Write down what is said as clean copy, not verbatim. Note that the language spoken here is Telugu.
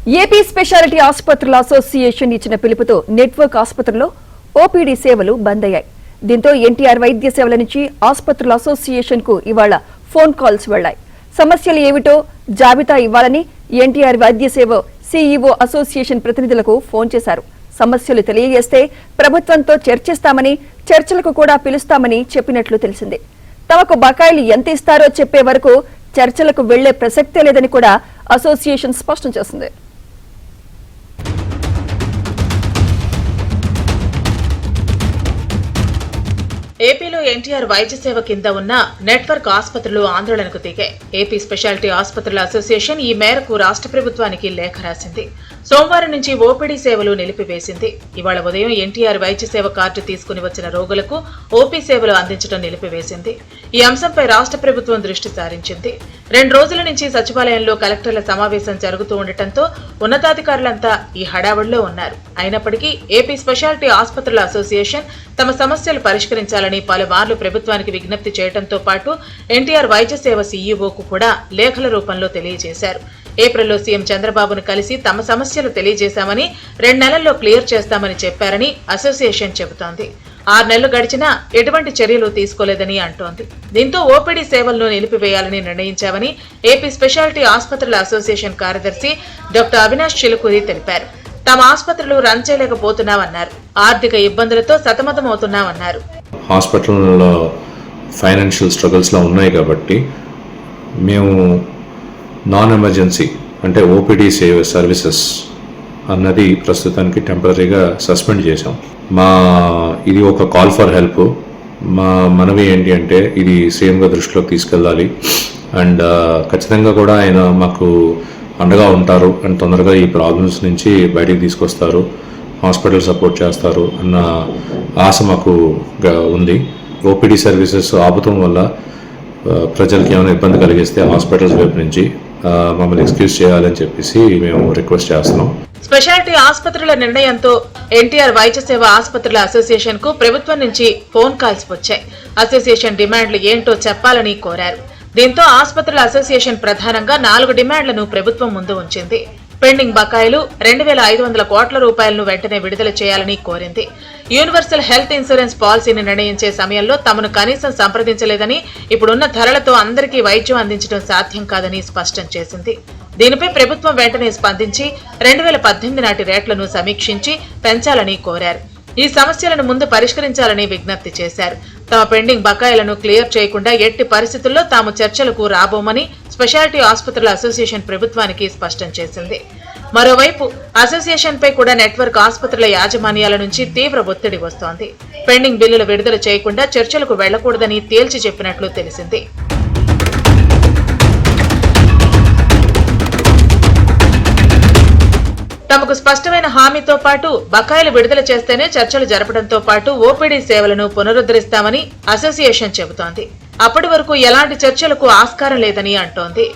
ఏపీ స్పెషాలిటీ ఆసుపత్రుల అసోసియేషన్ ఇచ్చిన పిలుపుతో నెట్వర్క్ ఆసుపత్రుల్లో ఓపీడీ సేవలు బంద్ అయ్యాయి. దీంతో ఎన్టీఆర్ వైద్య సేవల నుంచి ఆసుపత్రుల అసోసియేషన్ కు ఇవాళ ఫోన్ కాల్స్ వెళ్లాయి. సమస్యలు ఏమిటో జాబితా ఇవ్వాలని ఎన్టీఆర్ వైద్య సేవ సీఈఓ అసోసియేషన్ ప్రతినిధులకు ఫోన్ చేశారు. సమస్యలు తెలియజేస్తే ప్రభుత్వంతో చర్చిస్తామని, చర్చలకు కూడా పిలుస్తామని చెప్పినట్లు తెలిసింది. తమకు బకాయిలు ఎంత ఇస్తారో చెప్పే వరకు చర్చలకు వెళ్లే ప్రసక్తే లేదని కూడా అసోసియేషన్ స్పష్టం చేసింది. ఏపీలో ఎన్టీఆర్ వైద్య సేవ కింద ఉన్న నెట్వర్క్ ఆసుపత్రులు ఆందోళనకు దిగాయి. ఏపీ స్పెషాలిటీ ఆసుపత్రుల అసోసియేషన్ ఈ మేరకు రాష్ట్ర ప్రభుత్వానికి లేఖ రాసింది. సోమవారం నుంచి ఓపీడీ సేవలు నిలిపివేసింది. ఇవాళ ఉదయం ఎన్టీఆర్ వైద్య సేవ కార్డు తీసుకుని వచ్చిన రోగులకు ఓపీ సేవలు అందించడం నిలిపివేసింది. ఈ అంశంపై రాష్ట్ర ప్రభుత్వం దృష్టి సారించింది. 2 రోజుల నుంచి సచివాలయంలో కలెక్టర్ల సమావేశం జరుగుతూ ఉండటంతో ఉన్నతాధికారులంతా ఈ హడావుడిలో ఉన్నారు. అయినప్పటికీ ఏపీ స్పెషాలిటీ ఆసుపత్రుల అసోసియేషన్ తమ సమస్యలు పరిష్కరించాలని పలుమార్లు ప్రభుత్వానికి విజ్ఞప్తి చేయడంతో పాటు ఎన్టీఆర్ వైద్య సేవ సీఈఓకు కూడా లేఖల రూపంలో తెలియజేశారు. ఏప్రిల్లో సీఎం చంద్రబాబును కలిసి తమ సమస్యలు తెలియజేశామని, 2 నెలల్లో క్లియర్ చేస్తామని చెప్పారని అసోసియేషన్ చెబుతోంది. 6 నెలలు గడిచినా ఎటువంటి చర్యలు తీసుకోలేదని అంటోంది. దీంతో ఓపీడీ సేవలను నిలిపివేయాలని నిర్ణయించామని ఏపీ స్పెషాలిటీ ఆసుపత్రుల అసోసియేషన్ కార్యదర్శి డాక్టర్ అవినాష్ చిలుకూరి తెలిపారు. తమ ఆసుపత్రులు రన్ చేయలేకపోతున్నామన్నారు. ఆర్థిక ఇబ్బందులతో సతమతమవుతున్నామన్నారు. హాస్పిటల్లో ఫైనాన్షియల్ స్ట్రగుల్స్ లో ఉన్నాయి కాబట్టి మేము నాన్ ఎమర్జెన్సీ అంటే ఓపీడీ సర్వీసెస్ అన్నది ప్రస్తుతానికి టెంపరీగా సస్పెండ్ చేశాం. ఇది ఒక కాల్ ఫర్ హెల్ప్. మా మనవి ఏంటి అంటే ఇది సీఎంగా దృష్టిలోకి తీసుకెళ్ళాలి అండ్ ఖచ్చితంగా కూడా ఆయన మాకు అండగా ఉంటారు అండ్ తొందరగా ఈ ప్రాబ్లమ్స్ నుంచి బయటికి తీసుకొస్తారు, హాస్పిటల్ సపోర్ట్ చేస్తారు అన్న ఆశ మాకు ఉంది. ఓపీడీ సర్వీసెస్ ఆపుతం వల్ల ప్రజలకు ఏమైనా ఇబ్బంది కలిగిస్తే హాస్పిటల్స్ వైపు నుంచి మమ్మల్ని ఎక్స్క్యూజ్ చేయాలని చెప్పేసి మేము రిక్వెస్ట్ చేస్తున్నాం. స్పెషాలిటీ ఆసుపత్రుల నిర్ణయంతో ఎన్టీఆర్ వైద్య సేవ ఆసుపత్రుల అసోసియేషన్ కు ప్రభుత్వం నుంచి ఫోన్ కాల్స్ వచ్చాయి. అసోసియేషన్ డిమాండ్లు ఏంటో చెప్పాలని కోరారు. దీంతో ఆసుపత్రుల అసోసియేషన్ ప్రధానంగా 4 డిమాండ్లను ప్రభుత్వం ముందు ఉంచింది. పెండింగ్ బకాయిలు 2,500 కోట్ల రూపాయలను వెంటనే విడుదల చేయాలని కోరింది. యూనివర్సల్ హెల్త్ ఇన్సూరెన్స్ పాలసీని నిర్ణయించే సమయంలో తమను కనీసం సంప్రదించలేదని, ఇప్పుడున్న ధరలతో అందరికీ వైద్యం అందించడం సాధ్యం కాదని స్పష్టం చేసింది. దీనిపై ప్రభుత్వం వెంటనే స్పందించి 2018 నాటి రేట్లను సమీక్షించి పెంచాలని కోరారు. ఈ సమస్యలను ముందు పరిష్కరించాలని విజ్ఞప్తి చేశారు. తమ పెండింగ్ బకాయిలను క్లియర్ చేయకుండా ఎట్టి పరిస్థితుల్లో తాము చర్చలకు రాబోమని స్పెషాలిటీ ఆసుపత్రుల అసోసియేషన్ ప్రభుత్వానికి స్పష్టం చేసింది. మరోవైపు అసోసియేషన్ పై కూడా నెట్వర్క్ ఆసుపత్రుల యాజమాన్యాల నుంచి తీవ్ర ఒత్తిడి వస్తోంది. పెండింగ్ బిల్లులు విడుదల చేయకుండా చర్చలకు వెళ్లకూడదని తేల్చి చెప్పినట్లు తెలిసింది. తమకు స్పష్టమైన హామీతో పాటు బకాయిలు విడుదల చేస్తేనే చర్చలు జరపడంతో పాటు ఓపీడీ సేవలను పునరుద్ధరిస్తామని అసోసియేషన్ చెబుతోంది. అప్పటి వరకు ఎలాంటి చర్చలకు ఆస్కారం లేదని అంటోంది.